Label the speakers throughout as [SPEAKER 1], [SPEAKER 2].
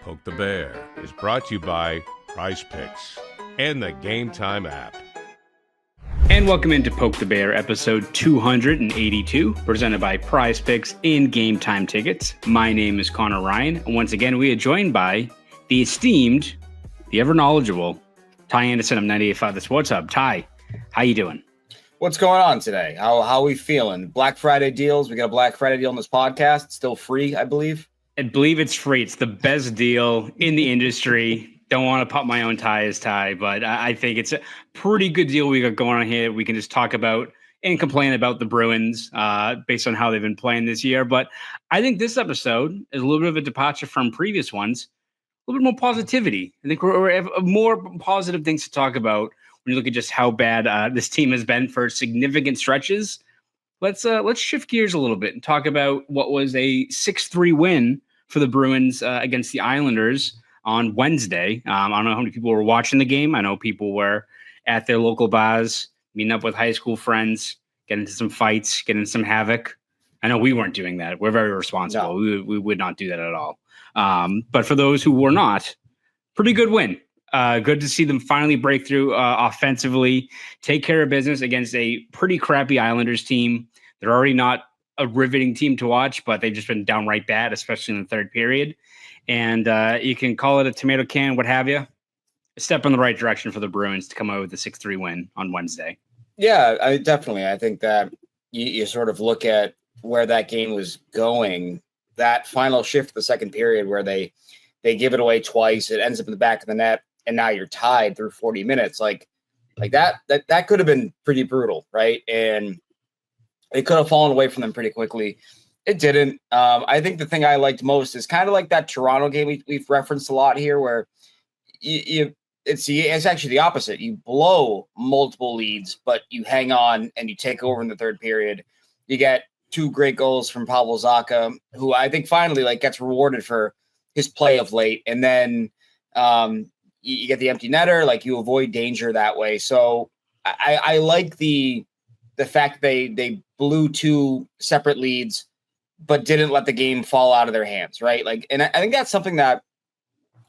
[SPEAKER 1] Poke the Bear is brought to you by Prize Picks and the Game Time app.
[SPEAKER 2] And welcome into Poke the Bear, episode 282, presented by Prize Picks and Game Time tickets. My name is Conor Ryan, and once again, we are joined by the esteemed, the ever-knowledgeable Ty Anderson of 98.5 The Sports Hub. Ty, how you doing?
[SPEAKER 3] What's going on today? How are we feeling? Black Friday deals. We got a Black Friday deal on this podcast. It's still free, I believe.
[SPEAKER 2] I believe it's free. It's the best deal in the industry. Don't want to pop my own tie as Ty, but I think it's a pretty good deal we got going on here. We can just talk about and complain about the Bruins based on how they've been playing this year. But I think this episode is a little bit of a departure from previous ones. A little bit more positivity. I think we have more positive things to talk about when you look at just how bad this team has been for significant stretches. Let's shift gears a little bit and talk about what was a 6-3 win for the Bruins against the Islanders on Wednesday. I don't know how many people were watching the game. I know people were at their local bars, meeting up with high school friends, getting into some fights, getting into some havoc. I know we weren't doing that. We're very responsible. No. We would not do that at all. But for those who were not, pretty good win. Good to see them finally break through offensively, take care of business against a pretty crappy Islanders team. They're already not a riveting team to watch, but they've just been downright bad, especially in the third period. And you can call it a tomato can, what have you. A step in the right direction for the Bruins to come out with a 6-3 win on Wednesday.
[SPEAKER 3] Yeah, definitely. I think that you sort of look at where that game was going, that final shift of the second period where they give it away twice, it ends up in the back of the net, and now you're tied through 40 minutes. Like that could have been pretty brutal, right? And it could have fallen away from them pretty quickly. It didn't. I think the thing I liked most is kind of like that Toronto game we've referenced a lot here, where it's actually the opposite. You blow multiple leads, but you hang on and you take over in the third period. You get two great goals from Pavel Zacha, who I think finally gets rewarded for his play of late. And then you get the empty netter, you avoid danger that way. So I like the fact they blew two separate leads, but didn't let the game fall out of their hands, right? And I think that's something that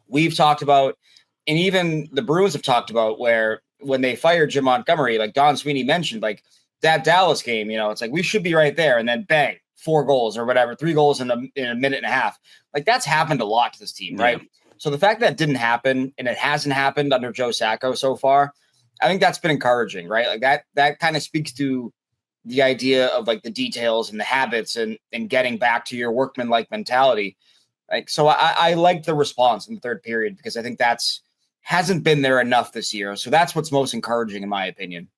[SPEAKER 3] we've talked about, and even the Bruins have talked about, where when they fired Jim Montgomery, like Don Sweeney mentioned, that Dallas game, it's we should be right there, and then bang, 4 goals or whatever, 3 goals in a minute and a half. That's happened a lot to this team, right? Yeah. So the fact that didn't happen, and it hasn't happened under Joe Sacko so far, I think that's been encouraging, right? That kind of speaks to the idea of the details and the habits and getting back to your workman-like mentality. So I like the response in the third period, because I think hasn't been there enough this year. So that's what's most encouraging, in my opinion.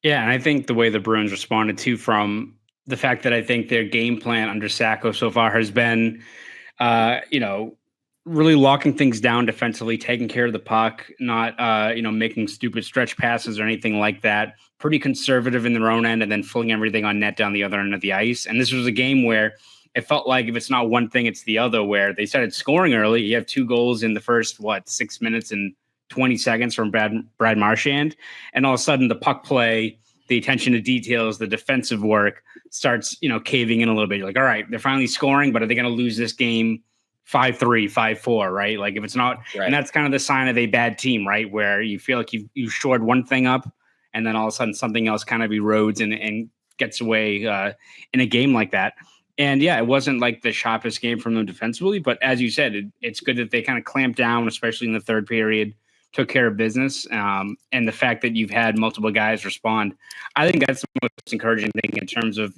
[SPEAKER 2] Yeah, and I think the way the Bruins responded to, from the fact that I think their game plan under Sacko so far has been, really locking things down defensively, taking care of the puck, not, making stupid stretch passes or anything like that. Pretty conservative in their own end, and then filling everything on net down the other end of the ice. And this was a game where it felt like if it's not one thing, it's the other, where they started scoring early. You have 2 goals in the first, 6 minutes and 20 seconds from Brad Marchand. And all of a sudden the puck play, the attention to details, the defensive work starts, caving in a little bit. You're all right, they're finally scoring, but are they going to lose this game 5-3, 5-4, right? If it's not, right. And that's kind of the sign of a bad team, right? Where you feel like you've shored one thing up, and then all of a sudden something else kind of erodes and gets away in a game like that. And yeah, it wasn't the sharpest game from them defensively, but as you said, it's good that they kind of clamped down, especially in the third period, took care of business. And the fact that you've had multiple guys respond, I think that's the most encouraging thing in terms of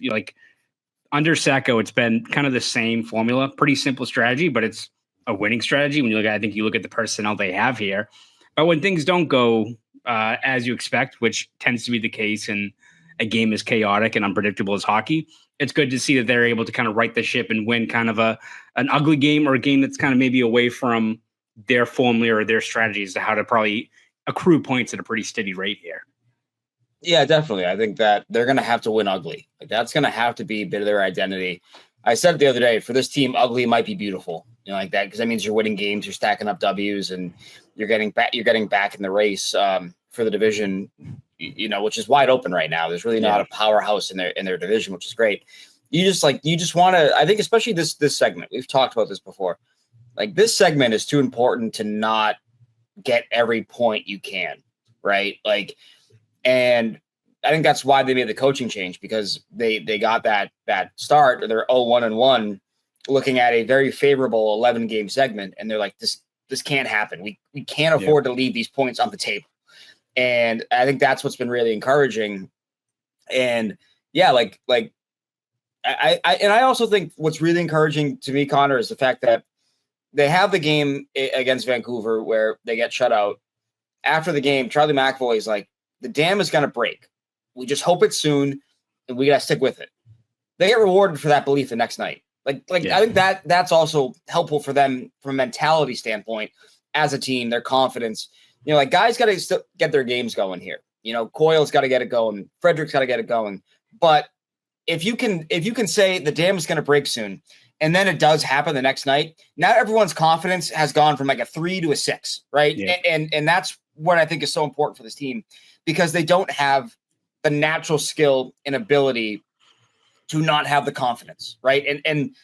[SPEAKER 2] under Sacko, it's been kind of the same formula, pretty simple strategy, but it's a winning strategy. When you look at the personnel they have here, but when things don't go as you expect, which tends to be the case in a game as chaotic and unpredictable as hockey, it's good to see that they're able to kind of right the ship and win kind of an ugly game, or a game that's kind of maybe away from their formula or their strategies to how to probably accrue points at a pretty steady rate here.
[SPEAKER 3] Yeah, definitely. I think that they're going to have to win ugly. That's going to have to be a bit of their identity. I said it the other day, for this team, ugly might be beautiful, that, because that means you're winning games, you're stacking up W's, and you're getting back in the race for the division, which is wide open right now. There's really not a powerhouse in their division, which is great. You just want to, I think, especially this segment, we've talked about this before. like this segment is too important to not get every point you can, right? Like, and I think that's why they made the coaching change, because they got that start, or they're 0-1-1, looking at a very favorable 11-game segment, and they're like, this can't happen. We can't afford to leave these points on the table. And I think that's what's been really encouraging. And yeah, I also think what's really encouraging to me, Connor, is the fact that they have the game against Vancouver where they get shut out. After the game, Charlie McAvoy is like, the dam is going to break. We just hope it's soon, and we got to stick with it. They get rewarded for that belief the next night. I think that's also helpful for them from a mentality standpoint as a team, their confidence. Like, guys got to get their games going here. Coyle's got to get it going. Frederick's got to get it going. But if you can say the dam is going to break soon, and then it does happen the next night, now everyone's confidence has gone from like a 3 to a 6, right? Yeah. And that's what I think is so important for this team, because they don't have the natural skill and ability to not have the confidence, right? And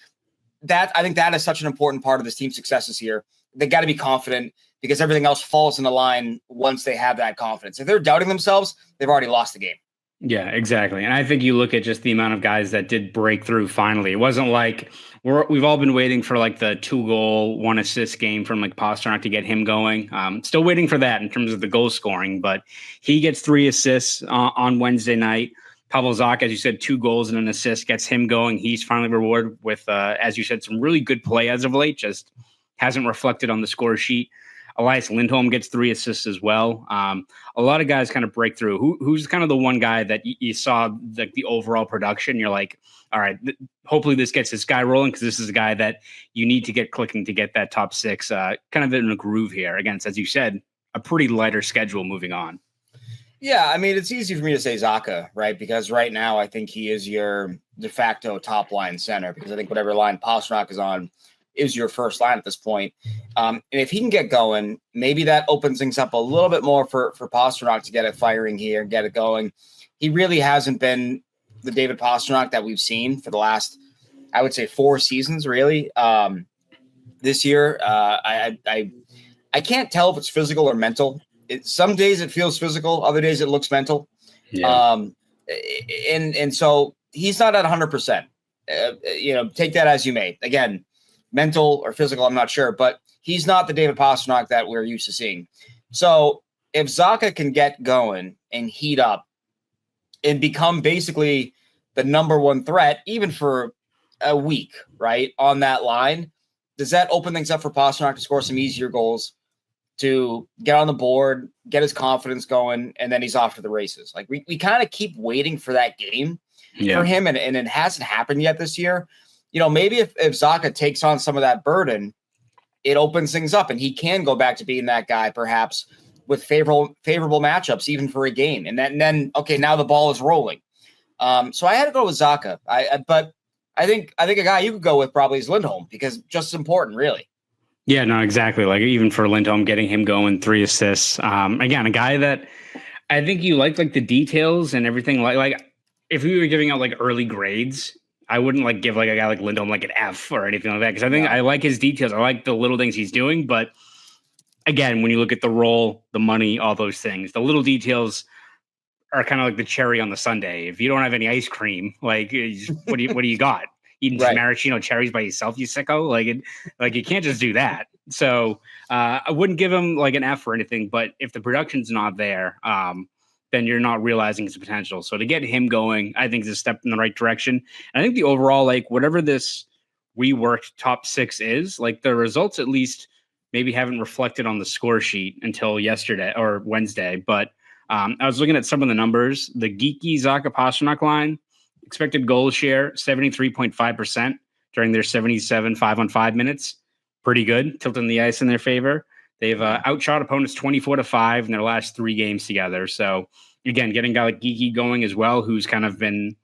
[SPEAKER 3] that, I think that is such an important part of this team's successes here. They got to be confident, because everything else falls in the line once they have that confidence. If they're doubting themselves, they've already lost the game.
[SPEAKER 2] Yeah, exactly. And I think you look at just the amount of guys that did break through finally. It wasn't like we've all been waiting for like the 2-goal, 1-assist game from like Pastrnak to get him going. Still waiting for that in terms of the goal scoring, but he gets 3 assists on Wednesday night. Pavel Zacha, as you said, 2 goals and an assist, gets him going. He's finally rewarded with, as you said, some really good play as of late, just hasn't reflected on the score sheet. Elias Lindholm gets 3 assists as well. A lot of guys kind of break through. Who's kind of the one guy that you saw like the overall production? You're like, all right, hopefully this gets this guy rolling, because this is a guy that you need to get clicking to get that top 6 kind of in a groove here. Against, as you said, a pretty lighter schedule moving on.
[SPEAKER 3] Yeah, I mean, it's easy for me to say Zacha, right? Because right now I think he is your de facto top line center, because I think whatever line Pastrnak is on is your first line at this point. And if he can get going, maybe that opens things up a little bit more for Pastrnak to get it firing here and get it going. He really hasn't been the David Pastrnak that we've seen for the last, I would say, 4 seasons, really. This year, I can't tell if it's physical or mental. Some days it feels physical, other days it looks mental. Yeah. And so he's not at 100%. Take that as you may. Again, mental or physical, I'm not sure, but he's not the David Pastrnak that we're used to seeing. So if Zacha can get going and heat up and become basically the number 1 threat, even for a week, right, on that line, does that open things up for Pastrnak to score some easier goals, to get on the board, get his confidence going, and then he's off to the races? Like, we kind of keep waiting for that game for him, and it hasn't happened yet this year. Maybe if Zacha takes on some of that burden, it opens things up, and he can go back to being that guy, perhaps with favorable matchups, even for a game. And then okay, now the ball is rolling. So I had to go with Zacha. But I think a guy you could go with probably is Lindholm, because just as important, really.
[SPEAKER 2] Yeah, no, exactly. Like, even for Lindholm, getting him going, 3 assists. Again, a guy that I think you like the details and everything. Like if we were giving out like early grades, I wouldn't like give like a guy like Lindholm like an F or anything like that, because I think I like his details. I like the little things he's doing. But again, when you look at the role, the money, all those things, the little details are kind of like the cherry on the sundae. If you don't have any ice cream, like, what do you got? Eating some maraschino cherries by yourself, you sicko? Like you can't just do that. So I wouldn't give him like an F or anything. But if the production's not there, then you're not realizing his potential. So to get him going, I think is a step in the right direction. And I think the overall, like, whatever this reworked top 6 is, like, the results at least maybe haven't reflected on the score sheet until yesterday or Wednesday. But I was looking at some of the numbers. The geeky Zacha Pastrnak line, expected goal share, 73.5% during their 77 5-on-5 minutes. Pretty good, tilting the ice in their favor. They've outshot opponents 24-5 in their last 3 games together. So, again, getting a guy like Geeky going as well, who's kind of been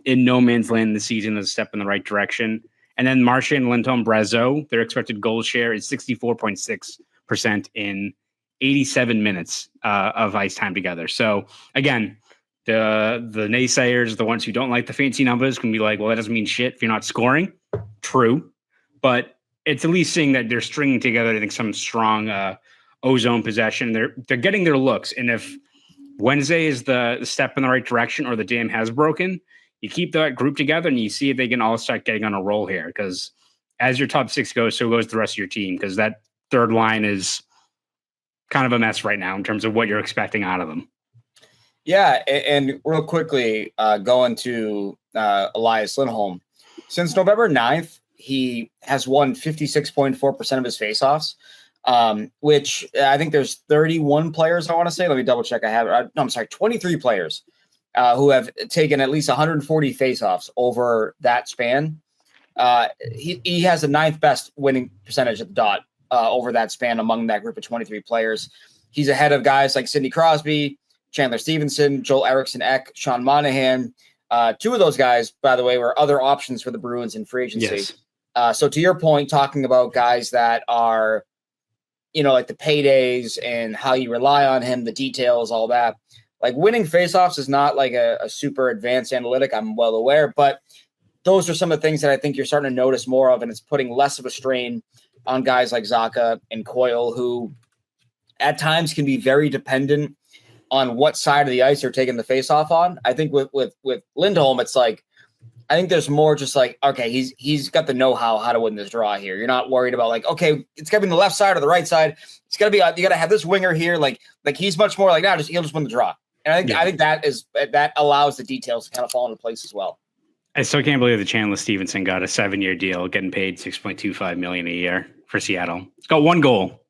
[SPEAKER 2] in no man's land this season, is a step in the right direction. And then Marchand, Lindholm, Brazeau, their expected goal share is 64.6% in 87 minutes of ice time together. So, again, the naysayers, the ones who don't like the fancy numbers, can be like, well, that doesn't mean shit if you're not scoring. True. But it's at least seeing that they're stringing together, I think, some strong ozone possession. They're getting their looks. And if Wednesday is the step in the right direction or the dam has broken, you keep that group together and you see if they can all start getting on a roll here. Because as your top six goes, so goes the rest of your team. Because that third line is kind of a mess right now in terms of what you're expecting out of them.
[SPEAKER 3] Yeah, and real quickly, going to Elias Lindholm. Since November 9th, he has won 56.4% of his faceoffs, which I think there's 31 players, I want to say. Let me double check. 23 players who have taken at least 140 faceoffs over that span. He has the 9th best winning percentage at the dot over that span among that group of 23 players. He's ahead of guys like Sidney Crosby, Chandler Stevenson, Joel Eriksson Ek, Sean Monahan. Two of those guys, by the way, were other options for the Bruins in free agency. Yes. So to your point, talking about guys that are, like the paydays and how you rely on him, the details, all that. Like winning faceoffs is not like a super advanced analytic, I'm well aware, but those are some of the things that I think you're starting to notice more of, and it's putting less of a strain on guys like Zacha and Coyle, who at times can be very dependent on what side of the ice they're taking the faceoff on. I think with Lindholm, it's like, I think there's more just like, okay, he's got the know-how to win this draw here. You're not worried about like, okay, it's got to be the left side or the right side. It's got to be, you got to have this winger here. Like he's much more like, he'll just win the draw. And I think that allows the details to kind of fall into place as well.
[SPEAKER 2] I still can't believe that Chandler Stevenson got a 7-year deal, getting paid $6.25 million a year for Seattle. It's got one goal.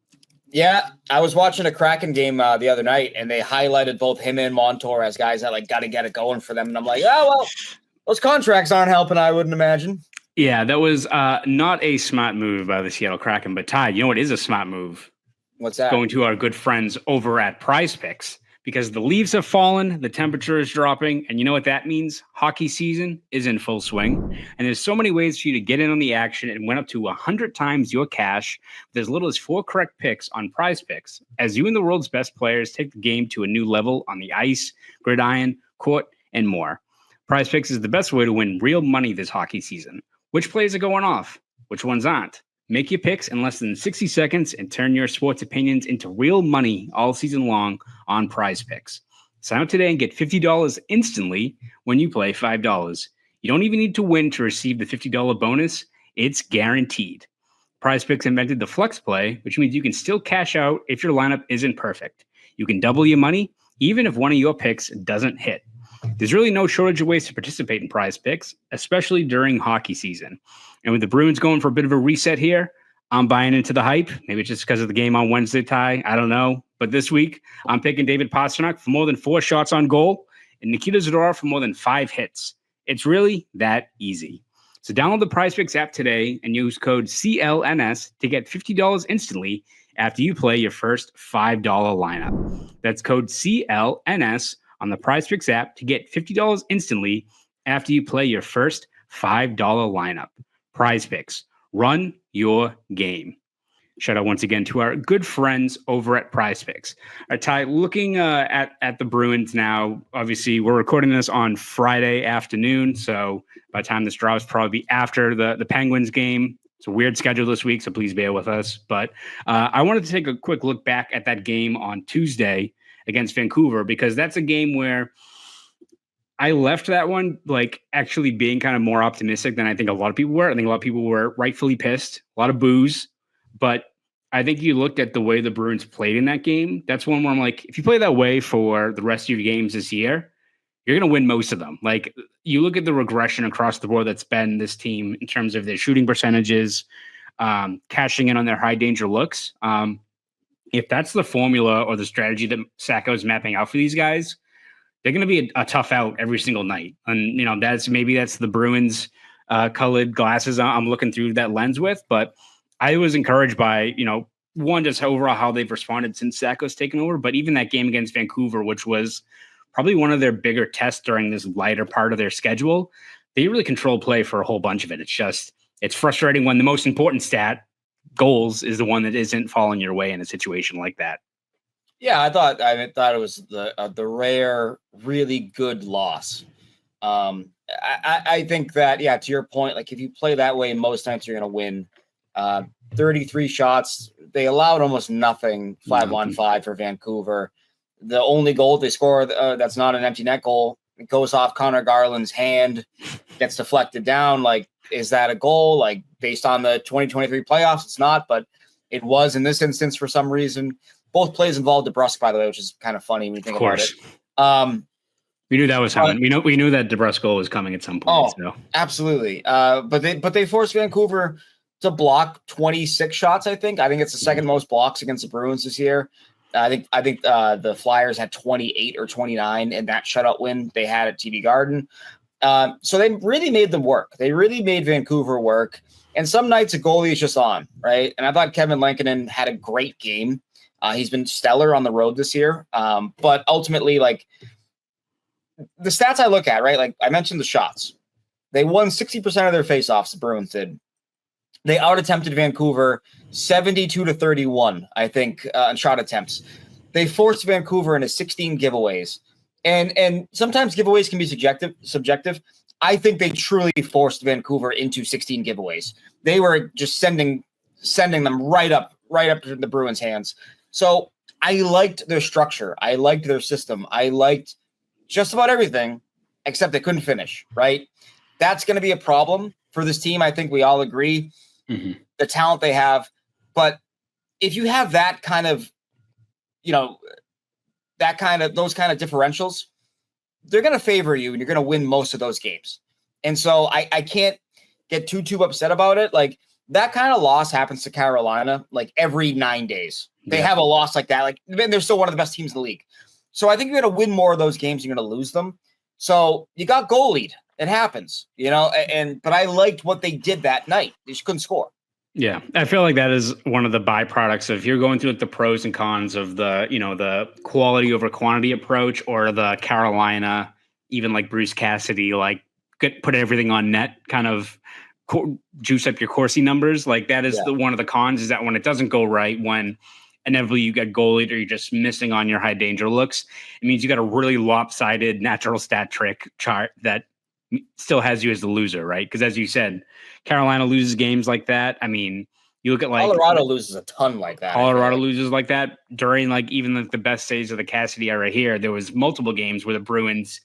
[SPEAKER 3] Yeah, I was watching a Kraken game the other night, and they highlighted both him and Montour as guys that like got to get it going for them. And I'm like, oh well, those contracts aren't helping, I wouldn't imagine.
[SPEAKER 2] Yeah, that was not a smart move by the Seattle Kraken. But Ty, you know what is a smart move?
[SPEAKER 3] What's that?
[SPEAKER 2] Going to our good friends over at Prize Picks. Because the leaves have fallen, the temperature is dropping, and you know what that means? Hockey season is in full swing, and there's so many ways for you to get in on the action and win up to 100 times your cash with as little as 4 correct picks on Prize Picks, as you and the world's best players take the game to a new level on the ice, gridiron, court, and more. Prize Picks is the best way to win real money this hockey season. Which plays are going off? Which ones aren't? Make your picks in less than 60 seconds and turn your sports opinions into real money all season long on Prize Picks. Sign up today and get $50 instantly when you play $5. You don't even need to win to receive the $50 bonus. It's guaranteed. Prize Picks invented the flex play, which means you can still cash out if your lineup isn't perfect. You can double your money even if one of your picks doesn't hit. There's really no shortage of ways to participate in Prize Picks, especially during hockey season. And with the Bruins going for a bit of a reset here, I'm buying into the hype. Maybe it's just because of the game on Wednesday, Ty. I don't know. But this week, I'm picking David Pastrnak for more than 4 shots on goal and Nikita Zadorov for more than 5 hits. It's really that easy. So download the Prize Picks app today and use code CLNS to get $50 instantly after you play your first $5 lineup. That's code CLNS on the Prize Picks app to get $50 instantly after you play your first $5 lineup. Prize Picks. Run your game. Shout out once again to our good friends over at Prize Picks. All right, Ty, looking at the Bruins now, obviously we're recording this on Friday afternoon, so by the time this drops, probably be after the Penguins game. It's a weird schedule this week, so please bear with us. But I wanted to take a quick look back at that game on Tuesday against Vancouver, because that's a game where I left that one like actually being kind of more optimistic than I think a lot of people were. I think a lot of people were rightfully pissed, a lot of boos, but I think you looked at the way the Bruins played in that game. That's one where I'm like, if you play that way for the rest of your games this year, you're going to win most of them. Like you look at the regression across the board that's been this team in terms of their shooting percentages, cashing in on their high danger looks. If that's the formula or the strategy that Sacko is mapping out for these guys, they're going to be a tough out every single night. And, that's the Bruins colored glasses I'm looking through that lens with. But I was encouraged by, one, just overall how they've responded since Sacco's taken over. But even that game against Vancouver, which was probably one of their bigger tests during this lighter part of their schedule, they really control play for a whole bunch of it. It's frustrating when the most important stat, goals, is the one that isn't falling your way in a situation like that.
[SPEAKER 3] Yeah, I thought it was the rare, really good loss. I think that, to your point, like if you play that way, most nights you're going to win. 33 shots. They allowed almost nothing 5-on-5 for Vancouver. The only goal they scored that's not an empty net goal, it goes off Connor Garland's hand, gets deflected down. Like, is that a goal? Like, based on the 2023 playoffs, it's not, but it was in this instance for some reason. Both plays involved DeBrusk, by the way, which is kind of funny when you think about it.
[SPEAKER 2] We knew that was coming. We knew that DeBrusk goal was coming at some point.
[SPEAKER 3] Oh, absolutely. But they forced Vancouver to block 26 shots. I think it's the second most blocks against the Bruins this year. I think the Flyers had 28 or 29 in that shutout win they had at TD Garden. So they really made them work. They really made Vancouver work. And some nights a goalie is just on, right? And I thought Kevin Lankinen had a great game. He's been stellar on the road this year. But ultimately, like, the stats I look at, right? Like I mentioned the shots. They won 60% of their faceoffs, the Bruins did. They out-attempted Vancouver 72-31, I think, in shot attempts. They forced Vancouver into 16 giveaways. And sometimes giveaways can be subjective. I think they truly forced Vancouver into 16 giveaways. They were just sending them right up to the Bruins' hands. So I liked their structure. I liked their system. I liked just about everything, except they couldn't finish, right? That's going to be a problem for this team. I think we all agree. Mm-hmm. The talent they have. But if you have that kind of, those kind of differentials, they're going to favor you and you're going to win most of those games. And so I can't get too upset about it. Like, that kind of loss happens to Carolina like every 9 days. They have a loss like that. Like, they're still one of the best teams in the league. So I think you're going to win more of those games. You're going to lose them. So you got goalied. It happens, but I liked what they did that night. They just couldn't score.
[SPEAKER 2] Yeah, I feel like that is one of the byproducts of, if you're going through like the pros and cons of the quality over quantity approach, or the Carolina, even like Bruce Cassidy, like put everything on net, kind of juice up your Corsi numbers. Like, that is one of the cons, is that when it doesn't go right, when inevitably you get goalied or you're just missing on your high danger looks, it means you got a really lopsided natural stat trick chart that still has you as the loser, right? Because as you said, Carolina loses games like that. I mean, you look at like
[SPEAKER 3] Colorado loses a ton like that.
[SPEAKER 2] Colorado loses like that during like even the best days of the Cassidy era here. There was multiple games where the Bruins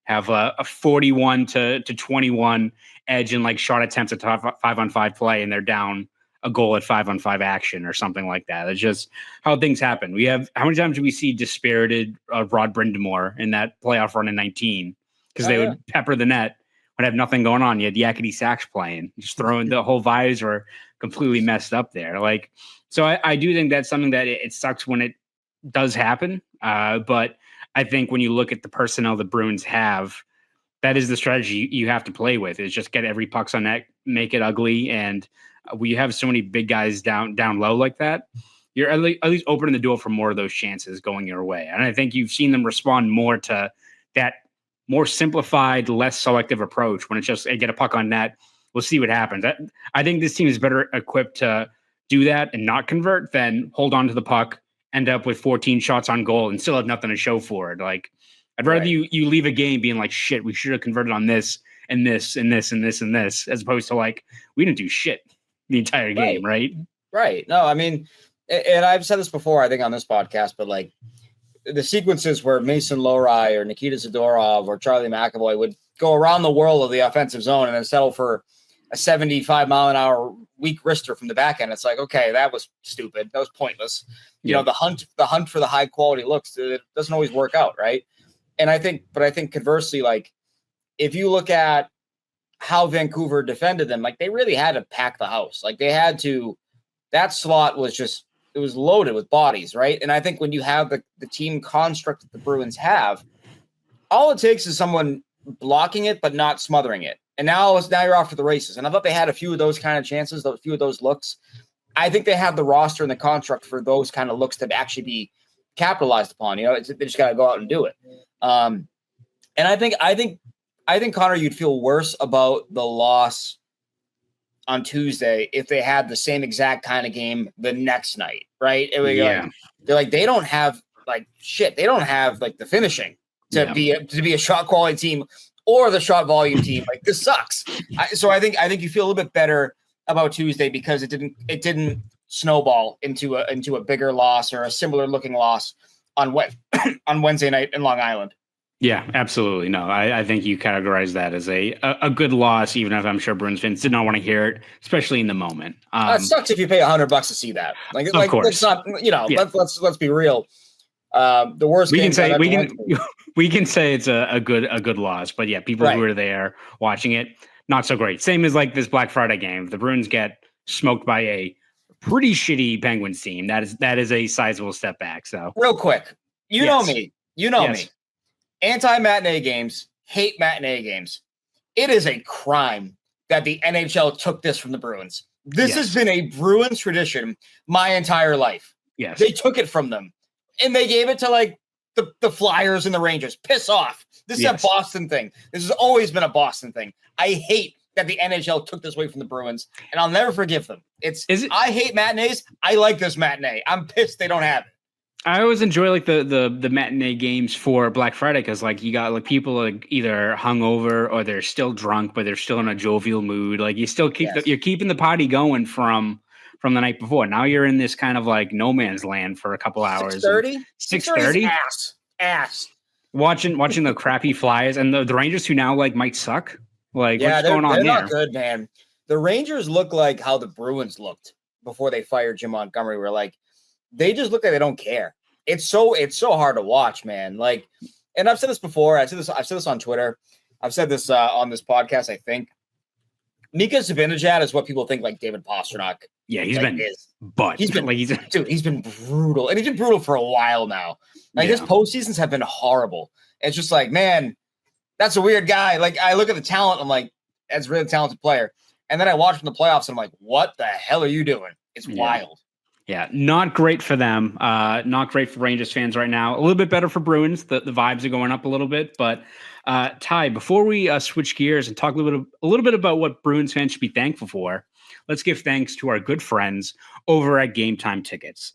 [SPEAKER 2] have a 41-21 edge in like shot attempts at 5-on-5 play, and they're down a goal at 5-on-5 action or something like that. It's just how things happen. We have, how many times do we see dispirited Rod Brindamore in that playoff run in 19? Because they would pepper the net, would have nothing going on. You had Yakety Sax playing, just throwing, the whole vibes were completely messed up there. Like, so I do think that's something that it sucks when it does happen. But I think when you look at the personnel the Bruins have, that is the strategy you have to play with, is just get every pucks on net, make it ugly. And we have so many big guys down low like that. You're at least opening the door for more of those chances going your way. And I think you've seen them respond more to that more simplified, less selective approach. When it's just, hey, get a puck on net, we'll see what happens. I think this team is better equipped to do that and not convert than hold on to the puck, end up with 14 shots on goal, and still have nothing to show for it. Like, I'd rather you leave a game being like, shit, we should have converted on this and this and this and this and this, as opposed to like, we didn't do shit the entire game, right?
[SPEAKER 3] Right. No, I mean, and I've said this before, I think on this podcast, but like, the sequences where Mason Lohrei or Nikita Zadorov or Charlie McAvoy would go around the world of the offensive zone and then settle for a 75-mile-an-hour weak wrister from the back end. It's like, okay, that was stupid. That was pointless. You know, the hunt for the high quality looks, it doesn't always work out, right? And I think conversely, like, if you look at how Vancouver defended them, like, they really had to pack the house. Like, they had to. That slot was just, it was loaded with bodies, right? And I think when you have the team construct that the Bruins have, all it takes is someone blocking it but not smothering it. And now you're off to the races. And I thought they had a few of those kind of chances, a few of those looks. I think they have the roster and the construct for those kind of looks to actually be capitalized upon. They just got to go out and do it. And I think Connor, you'd feel worse about the loss on Tuesday if they had the same exact kind of game the next night, right? They're like, they don't have like shit. They don't have like the finishing to be a shot quality team or the shot volume team. Like, this sucks. So I think you feel a little bit better about Tuesday because it didn't snowball into a bigger loss or a similar looking loss on Wednesday night in Long Island.
[SPEAKER 2] Yeah, absolutely. No, I think you categorize that as a good loss, even if I'm sure Bruins fans did not want to hear it, especially in the moment.
[SPEAKER 3] It sucks if you pay $100 to see that. Of course. It's not, yeah. let's be real. The worst
[SPEAKER 2] we can say we can say it's a good loss, but yeah, people who are there watching it, not so great. Same as like this Black Friday game. The Bruins get smoked by a pretty shitty Penguins team. That is a sizable step back. So
[SPEAKER 3] real quick, you know me. Anti-matinee games, hate matinee games. It is a crime that the NHL took this from the Bruins. This has been a Bruins tradition my entire life.
[SPEAKER 2] Yes.
[SPEAKER 3] They took it from them. And they gave it to like the Flyers and the Rangers. Piss off. This is a Boston thing. This has always been a Boston thing. I hate that the NHL took this away from the Bruins, and I'll never forgive them. I hate matinees. I like this matinee. I'm pissed they don't have it.
[SPEAKER 2] I always enjoy like the matinee games for Black Friday because like you got like people like either hungover or they're still drunk, but they're still in a jovial mood. Like you still you're keeping the party going from the night before. Now you're in this kind of like no man's land for a couple hours.
[SPEAKER 3] 6:30?
[SPEAKER 2] 6:30?
[SPEAKER 3] Ass.
[SPEAKER 2] Watching the crappy Flyers and the Rangers who now like might suck. Like what's going on
[SPEAKER 3] there?
[SPEAKER 2] They're
[SPEAKER 3] not good, man. The Rangers look like how the Bruins looked before they fired Jim Montgomery. Where like they just look like they don't care. It's so hard to watch, man. Like, and I've said this before. I've said this on Twitter. I've said this on this podcast. I think Mika Zibanejad is what people think like David Pastrnak.
[SPEAKER 2] Yeah, he's been
[SPEAKER 3] brutal, and he's been brutal for a while now. Like his postseasons have been horrible. It's just like, man, that's a weird guy. Like I look at the talent, I'm like, that's a really talented player. And then I watch him in the playoffs, and I'm like, what the hell are you doing? It's wild.
[SPEAKER 2] Yeah, not great for them. Not great for Rangers fans right now. A little bit better for Bruins. The vibes are going up a little bit. But Ty, before we switch gears and talk a little bit about what Bruins fans should be thankful for, let's give thanks to our good friends over at Game Time Tickets.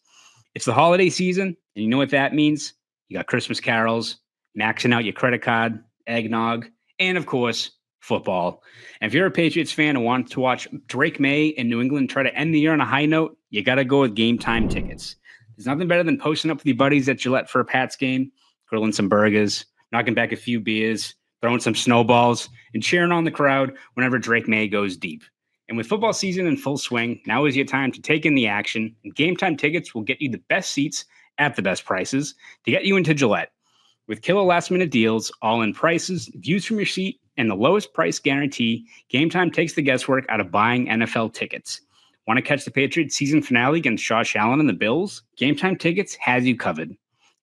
[SPEAKER 2] It's the holiday season, and you know what that means. You got Christmas carols, maxing out your credit card, eggnog, and of course, football. And if you're a Patriots fan and want to watch Drake May and New England try to end the year on a high note, you got to go with Game Time Tickets. There's nothing better than posting up with your buddies at Gillette for a Pats game, grilling some burgers, knocking back a few beers, throwing some snowballs, and cheering on the crowd whenever Drake May goes deep. And with football season in full swing, now is your time to take in the action, and Game Time Tickets will get you the best seats at the best prices to get you into Gillette. With killer last-minute deals, all-in prices, views from your seat, and the lowest price guarantee, Game Time takes the guesswork out of buying NFL tickets. Want to catch the Patriots season finale against Josh Allen and the Bills? Game Time Tickets has you covered.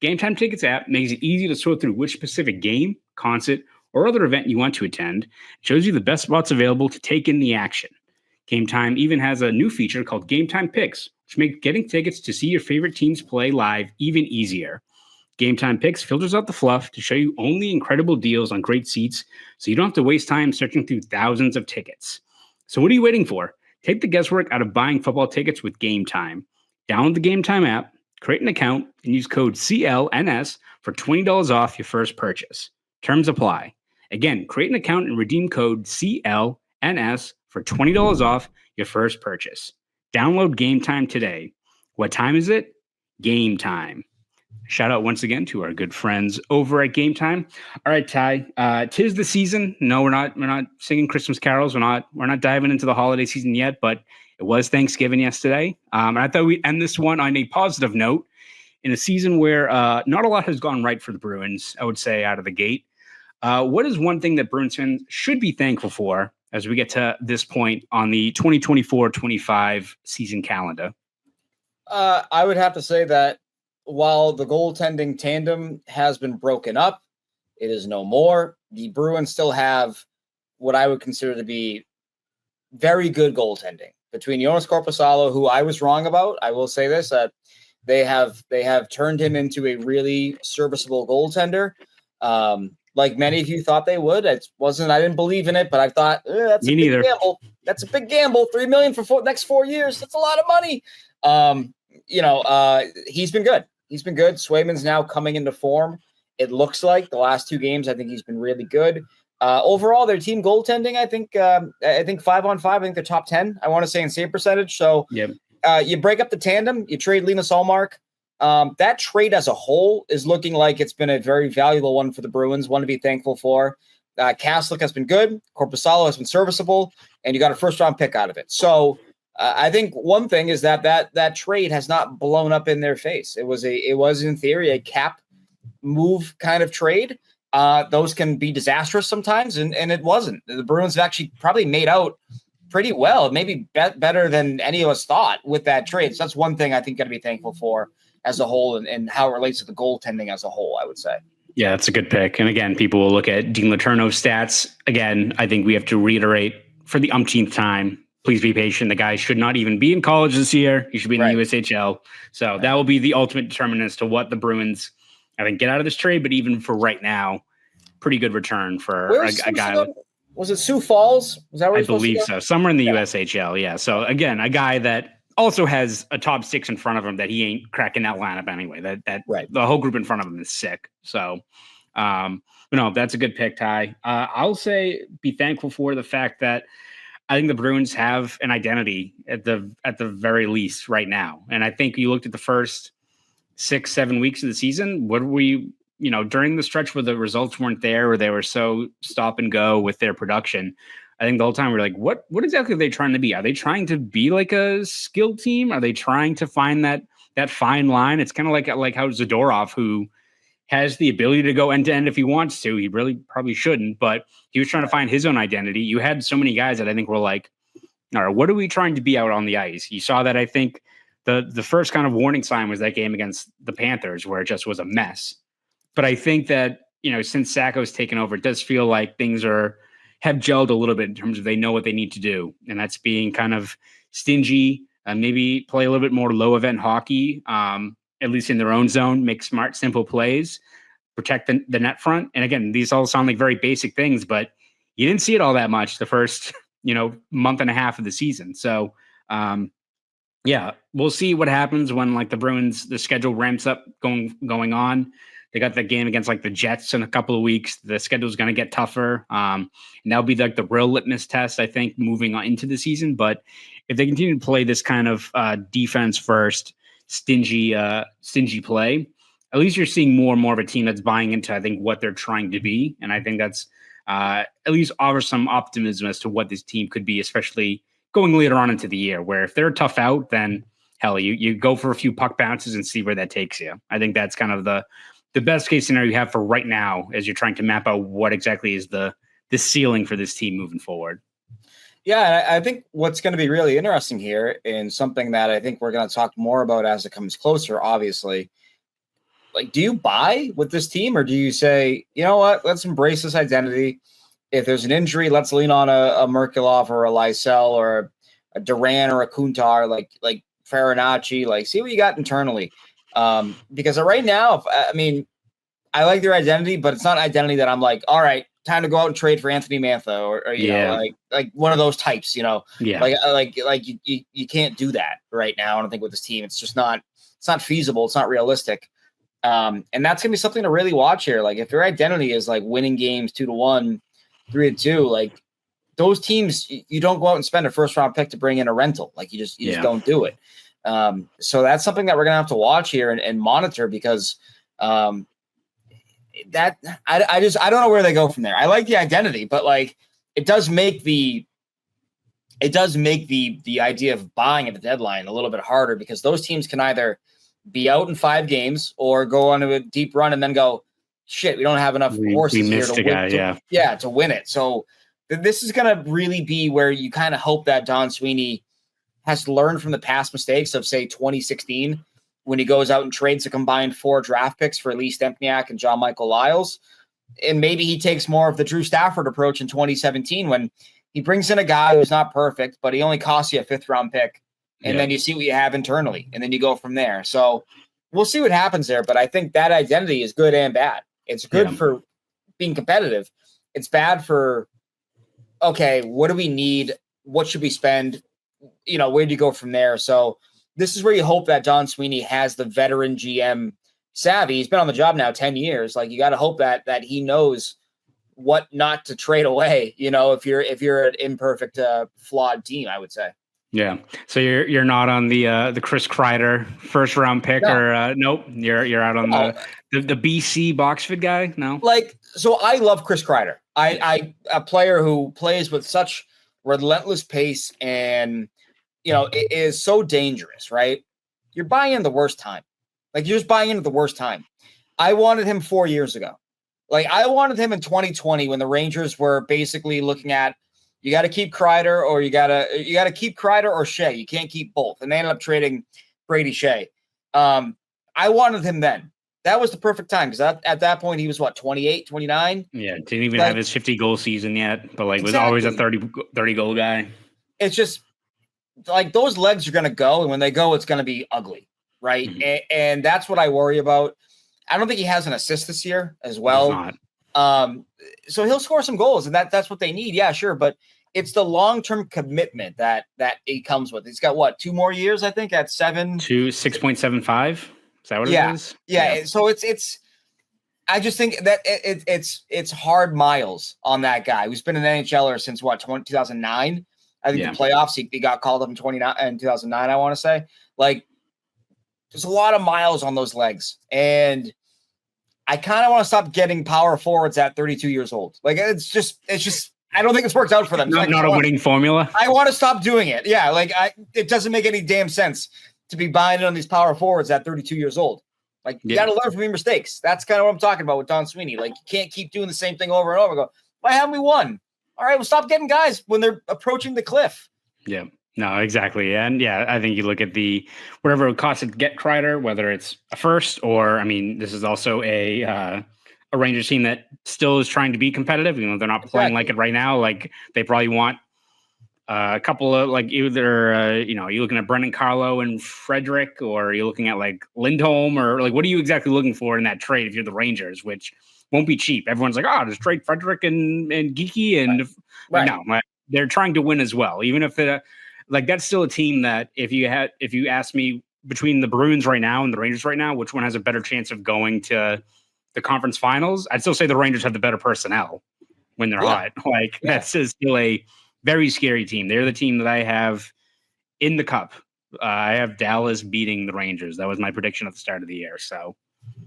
[SPEAKER 2] Game Time Tickets app makes it easy to sort through which specific game, concert, or other event you want to attend. It shows you the best spots available to take in the action. Game Time even has a new feature called Game Time Picks, which makes getting tickets to see your favorite teams play live even easier. Game Time Picks filters out the fluff to show you only incredible deals on great seats, so you don't have to waste time searching through thousands of tickets. So what are you waiting for? Take the guesswork out of buying football tickets with Game Time. Download the Game Time app, create an account, and use code CLNS for $20 off your first purchase. Terms apply. Again, create an account and redeem code CLNS for $20 off your first purchase. Download Game Time today. What time is it? Game time. Shout out once again to our good friends over at Game Time. All right, Ty, 'tis the season. No, we're not singing Christmas carols. We're not diving into the holiday season yet, but it was Thanksgiving yesterday. And I thought we'd end this one on a positive note in a season where not a lot has gone right for the Bruins, I would say, out of the gate. What is one thing that Bruins fans should be thankful for as we get to this point on the 2024-25 season calendar?
[SPEAKER 3] I would have to say that while the goaltending tandem has been broken up, it is no more. The Bruins still have what I would consider to be very good goaltending between Jonas Korpisalo, who I was wrong about. I will say this, that they have turned him into a really serviceable goaltender. Like many of you thought they would. I didn't believe in it, but I thought that's a big gamble. That's a big gamble. $3 million for next 4 years. That's a lot of money. He's been good. He's been good. Swayman's now coming into form. It looks like the last 2 games, I think he's been really good. Overall, their team goaltending, I think 5-on-5, I think they're top 10, I want to say, in save percentage. So you break up the tandem, you trade Linus Ullmark. That trade as a whole is looking like it's been a very valuable one for the Bruins, one to be thankful for. Kaslik has been good. Korpisalo has been serviceable, and you got a first-round pick out of it. So I think one thing is that trade has not blown up in their face. It was in theory a cap move kind of trade. Those can be disastrous sometimes, and it wasn't. The Bruins have actually probably made out pretty well, maybe better than any of us thought with that trade. So that's one thing I think got to be thankful for as a whole, and how it relates to the goaltending as a whole, I would say.
[SPEAKER 2] Yeah, that's a good pick. And again, people will look at Dean Letourneau's stats. Again, I think we have to reiterate for the umpteenth time, please be patient. The guy should not even be in college this year. He should be in the USHL. So that will be the ultimate determinant as to what the Bruins, I think, get out of this trade. But even for right now, pretty good return for a guy.
[SPEAKER 3] Was it Sioux Falls? Was that where
[SPEAKER 2] I believe so. Somewhere in the USHL. Yeah. So again, a guy that also has a top 6 in front of him that he ain't cracking that lineup anyway. The whole group in front of him is sick. So, that's a good pick, Ty. I'll say be thankful for the fact that I think the Bruins have an identity at the very least right now. And I think you looked at the first 6-7 weeks of the season. What were we, during the stretch where the results weren't there, or they were so stop and go with their production, I think the whole time we're like, what exactly are they trying to be? Are they trying to be like a skill team? Are they trying to find that fine line? It's kind of like how Zadorov, who has the ability to go end to end if he wants to. He really probably shouldn't, but he was trying to find his own identity. You had so many guys that I think were like, all right, what are we trying to be out on the ice? You saw that. I think the first kind of warning sign was that game against the Panthers, where it just was a mess. But I think that, since Sacko's taken over, it does feel like things have gelled a little bit in terms of they know what they need to do. And that's being kind of stingy, maybe play a little bit more low event hockey, at least in their own zone, make smart, simple plays, protect the net front. And again, these all sound like very basic things, but you didn't see it all that much the first, month and a half of the season. So, we'll see what happens when the Bruins, the schedule ramps up going on. They got that game against the Jets in a couple of weeks. The schedule is going to get tougher. And that'll be the real litmus test, I think, moving on into the season. But if they continue to play this kind of defense first, stingy play, at least you're seeing more and more of a team that's buying into, I think, what they're trying to be. And I think that's at least offers some optimism as to what this team could be, especially going later on into the year, where if they're tough out, then hell, you go for a few puck bounces and see where that takes you. I think that's kind of the best case scenario you have for right now as you're trying to map out what exactly is the ceiling for this team moving forward.
[SPEAKER 3] Yeah, I think what's going to be really interesting here, and something that I think we're going to talk more about as it comes closer, obviously, do you buy with this team, or do you say, you know what, let's embrace this identity. If there's an injury, let's lean on a Merkulov or a Lysell or a Duran or a Kuntar, like Farinacci, see what you got internally. Because right now, I like their identity, but it's not an identity that I'm like, all right, time to go out and trade for Anthony Mantha or you know, like one of those types, you can't do that right now. I don't think with this team, it's not feasible. It's not realistic. And that's going to be something to really watch here. If your identity is winning games 2-1, 3-2, those teams, you don't go out and spend a first round pick to bring in a rental. You just don't do it. So that's something that we're going to have to watch here and monitor, because I don't know where they go from there. I like the identity, but it does make the idea of buying at the deadline a little bit harder, because those teams can either be out in 5 games or go on a deep run and then go, shit, we don't have enough horses here to win it. So this is going to really be where you kind of hope that Don Sweeney has learned from the past mistakes of, say, 2016, when he goes out and trades a combined 4 draft picks for Lee Stempniak and John Michael Lyles. And maybe he takes more of the Drew Stafford approach in 2017, when he brings in a guy who's not perfect, but he only costs you a 5th round pick. And then you see what you have internally, and then you go from there. So we'll see what happens there. But I think that identity is good and bad. It's good for being competitive. It's bad for, okay, what do we need? What should we spend? Where do you go from there? So this is where you hope that Don Sweeney has the veteran GM savvy. He's been on the job now 10 years. You got to hope that he knows what not to trade away, if you're an imperfect, flawed team, I would say.
[SPEAKER 2] Yeah. So you're not on the Chris Kreider first round pick,
[SPEAKER 3] No.
[SPEAKER 2] or nope. You're out on the BC Boxford guy. No.
[SPEAKER 3] So I love Chris Kreider. A player who plays with such relentless pace and it is so dangerous, right? You're buying in the worst time. You're just buying into the worst time. I wanted him 4 years ago. I wanted him in 2020 when the Rangers were basically looking at, you got to keep Kreider or you got to keep Kreider or Shea. You can't keep both. And they ended up trading Brady Shea. I wanted him then. That was the perfect time because at that point he was 28, 29.
[SPEAKER 2] Yeah, didn't even have his 50 goal season yet, but was always a 30 goal guy.
[SPEAKER 3] It's just those legs are going to go, and when they go, it's going to be ugly, right?
[SPEAKER 2] Mm-hmm.
[SPEAKER 3] And that's what I worry about. I don't think he has an assist this year as well. So he'll score some goals, and that's what they need. Yeah, sure, but it's the long-term commitment that he comes with. He's got 2 more years, I think, at
[SPEAKER 2] 6.75. Is that what it is?
[SPEAKER 3] Yeah. So it's. I just think that it's hard miles on that guy who's been an NHLer since 2009. I think the playoffs he got called up in 2009. I want to say there's a lot of miles on those legs, and I kind of want to stop getting power forwards at 32 years old. It's just I don't think it's worked out for them.
[SPEAKER 2] Not a winning formula.
[SPEAKER 3] I want to stop doing it. Yeah, it doesn't make any damn sense to be buying on these power forwards at 32 years old. You got to learn from your mistakes. That's kind of what I'm talking about with Don Sweeney. You can't keep doing the same thing over and over. Go, why haven't we won? All right, well, stop getting guys when they're approaching the cliff.
[SPEAKER 2] Yeah. No, exactly. And I think you look at whatever it costs to get Kreider, whether it's a first or, this is also a Rangers team that still is trying to be competitive. They're not playing like it right now. They probably want a couple of either, you're looking at Brendan Carlo and Frederick, or you're looking at Lindholm, or what are you exactly looking for in that trade if you're the Rangers, which won't be cheap. Everyone's just trade Frederick and Geeky. And no, they're trying to win as well. Even if that's still a team that if you ask me between the Bruins right now and the Rangers right now, which one has a better chance of going to the conference finals, I'd still say the Rangers have the better personnel when they're hot. That's still a very scary team. They're the team that I have in the cup. I have Dallas beating the Rangers. That was my prediction at the start of the year. So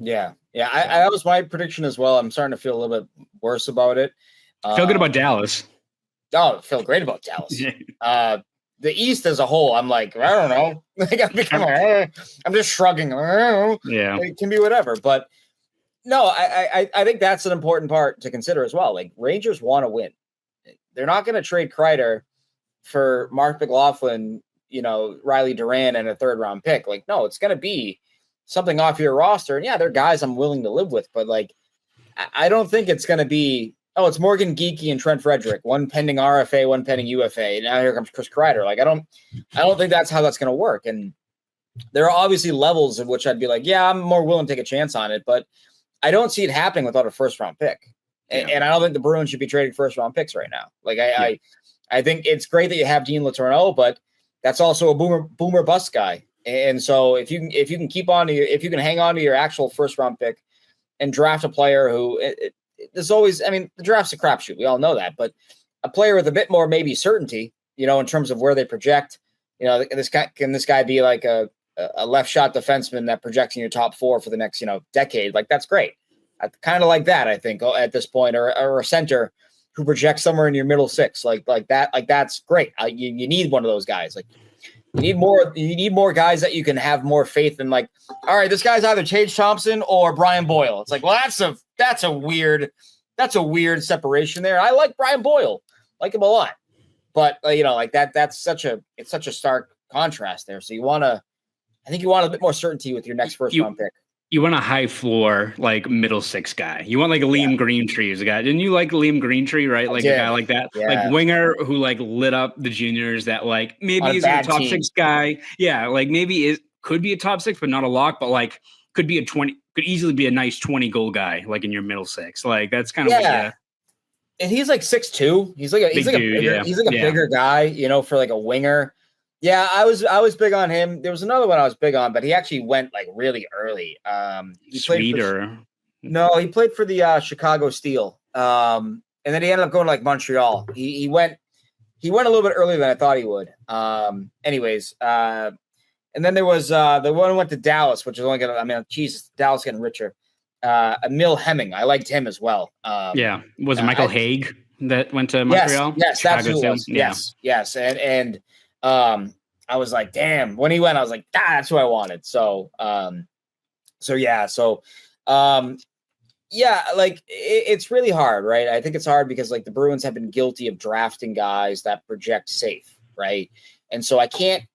[SPEAKER 3] yeah. That was my prediction as well. I'm starting to feel a little bit worse about it.
[SPEAKER 2] Feel good about Dallas.
[SPEAKER 3] Oh, feel great about Dallas. The East as a whole, I'm I don't know. I'm just shrugging.
[SPEAKER 2] Yeah,
[SPEAKER 3] it can be whatever. But no, I think that's an important part to consider as well. Rangers want to win. They're not going to trade Kreider for Mark McLaughlin, Riley Duran, and a 3rd round pick. No, it's going to be something off your roster. And they're guys I'm willing to live with, but I don't think it's going to be. Oh, it's Morgan Geeky and Trent Frederick, one pending RFA, one pending UFA. Now here comes Chris Kreider. I don't think that's how that's going to work. And there are obviously levels of which I'd be I'm more willing to take a chance on it, but I don't see it happening without a 1st round pick. Yeah. And I don't think the Bruins should be trading 1st round picks right now. I think it's great that you have Dean Letourneau, but that's also a boomer bust guy. And so if you can hang on to your actual 1st round pick and draft a player who there's always, the draft's a crapshoot. We all know that, but a player with a bit more maybe certainty, in terms of where they project, can this guy be a left shot defenseman that projects in your top 4 for the next, decade? That's great. I kind of like that, I think, at this point, or a center who projects somewhere in your middle 6, that's great. You need one of those guys. You need more guys that you can have more faith in. All right, this guy's either Tage Thompson or Brian Boyle. It's that's a weird separation there. I like Brian Boyle, like him a lot, but that's such a stark contrast there. So I think you want a bit more certainty with your next 1st round pick.
[SPEAKER 2] You want a high floor, middle 6 guy. You want a Liam Greentree as a guy. Didn't you like Liam Greentree, right? A guy like that, winger who lit up the juniors. That maybe he's a top team. 6 guy. Yeah, maybe could be a top 6, but not a lock. But could be could easily be a nice 20 goal guy, in your middle 6. That's kind of
[SPEAKER 3] and he's 6'2". He's a bigger guy, for a winger. Yeah, I was big on him. There was another one I was big on, but he actually went really early. He played for the Chicago Steel And then he ended up going to like Montreal. He went a little bit earlier than I thought he would. Anyways, and then there was the one who went to Dallas, which is only going to, I mean, Jesus, Dallas getting richer. Emil Hemming. I liked him as well.
[SPEAKER 2] Yeah. Was it Michael Hagg that went to Montreal?
[SPEAKER 3] Yes, that's who it was.
[SPEAKER 2] Yeah.
[SPEAKER 3] Yes. And I was like, damn, when he went, I was like, that's who I wanted. So, yeah, like it's really hard, right? I think it's hard because like the Bruins have been guilty of drafting guys that project safe, right? And so I can't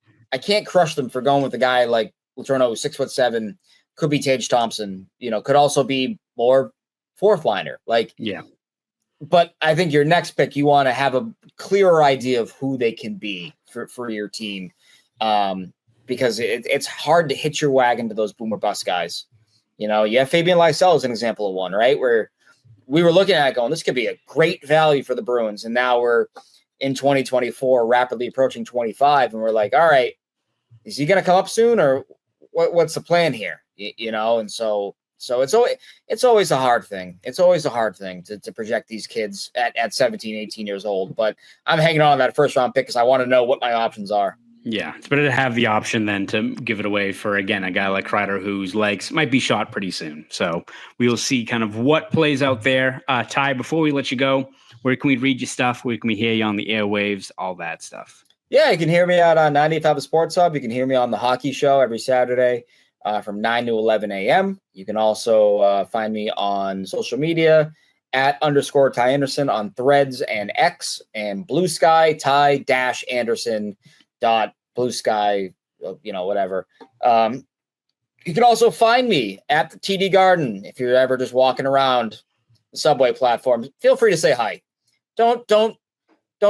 [SPEAKER 3] crush them for going with a guy like Letourneau, 6'7", could be Tage Thompson, could also be more fourth liner. Like,
[SPEAKER 2] yeah.
[SPEAKER 3] But I think your next pick, you want to have a clearer idea of who they can be for your team, because it's hard to hitch your wagon to those boomer bust guys. You have Fabian Lysell as an example of one, right? Where we were looking at it going, this could be a great value for the Bruins. And now we're in 2024, rapidly approaching 25. And we're like, all right, is he going to come up soon or what's the plan here? And so it's always a hard thing. It's always a hard thing to project these kids at 17, 18 years old. But I'm hanging on that first round pick because I want to know what my options are.
[SPEAKER 2] Yeah, it's better to have the option than to give it away for, again, a guy like Kreider whose legs might be shot pretty soon. So we will see kind of what plays out there. Ty, before we let you go, where can we read your stuff? Where can we hear you on the airwaves? All that stuff.
[SPEAKER 3] Yeah, you can hear me out on 98.5 Sports Hub. You can hear me on the hockey show every Saturday from 9 to 11 a.m. You can also find me on social media at _Ty Anderson on Threads and X and Blue Sky, Ty-Anderson. Blue Sky, whatever. You can also find me at the TD Garden if you're ever just walking around the subway platform. Feel free to say hi. Don't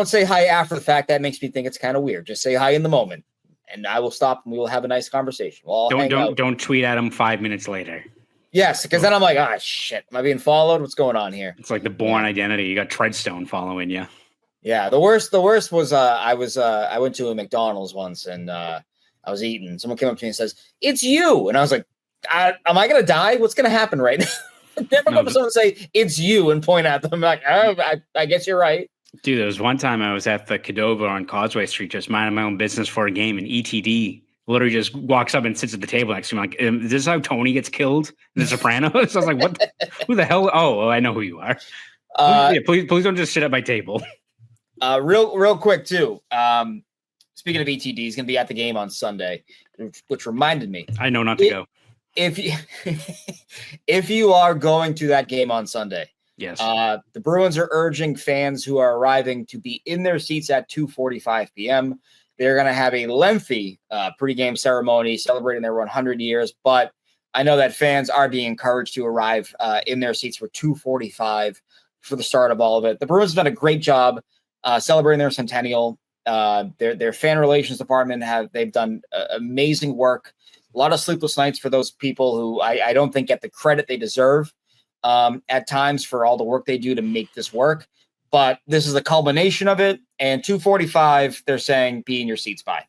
[SPEAKER 3] say hi after the fact. That makes me think it's kind of weird. Just say hi in the moment, and I will stop and we will have a nice conversation.
[SPEAKER 2] Don't tweet at him 5 minutes later.
[SPEAKER 3] Yes, because then I'm like, shit, am I being followed? What's going on here?
[SPEAKER 2] It's like the Bourne Identity. You got Treadstone following you.
[SPEAKER 3] Yeah, the worst was I went to a McDonald's once and I was eating. Someone came up to me and says, "It's you," and I was like, "Am I gonna die? What's gonna happen right now?" Never go to someone say it's you and point at them. I'm like, I guess you're right.
[SPEAKER 2] Dude, there was one time I was at the Cadova on Causeway Street, just minding my own business for a game, and ETD literally just walks up and sits at the table next to me. Like, is this how Tony gets killed in The Sopranos? So I was like, what? Who the hell? Oh, I know who you are. Please don't just sit at my table.
[SPEAKER 3] Real quick too. Speaking of ETD, he's going to be at the game on Sunday, which reminded me.
[SPEAKER 2] I know not to go.
[SPEAKER 3] If you are going to that game on Sunday,
[SPEAKER 2] yes.
[SPEAKER 3] The Bruins are urging fans who are arriving to be in their seats at 2:45 p.m. They're going to have a lengthy pregame ceremony celebrating their 100 years, but I know that fans are being encouraged to arrive in their seats for 2:45 for the start of all of it. The Bruins have done a great job celebrating their centennial. Their fan relations department they've done amazing work. A lot of sleepless nights for those people who I don't think get the credit they deserve at times for all the work they do to make this work. But this is the culmination of it. And 2:45, they're saying, be in your seats by.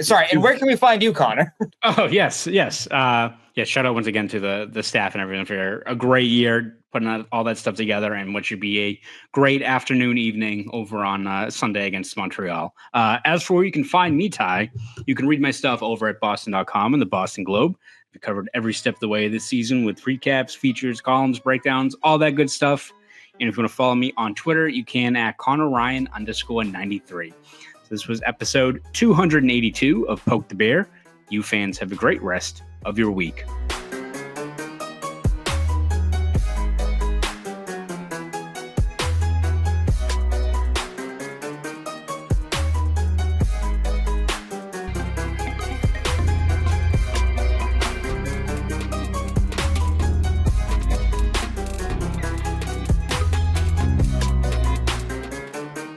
[SPEAKER 3] Sorry, and where can we find you, Connor?
[SPEAKER 2] Oh, yes. Shout out once again to the staff and everyone for a great year putting all that stuff together and what should be a great afternoon, evening over on Sunday against Montreal. As for where you can find me, Ty, you can read my stuff over at boston.com and the Boston Globe. We covered every step of the way this season with recaps, features, columns, breakdowns, all that good stuff. And if you want to follow me on Twitter, you can at Conor Ryan _93. This was episode 282 of Poke the Bear. You fans have a great rest of your week.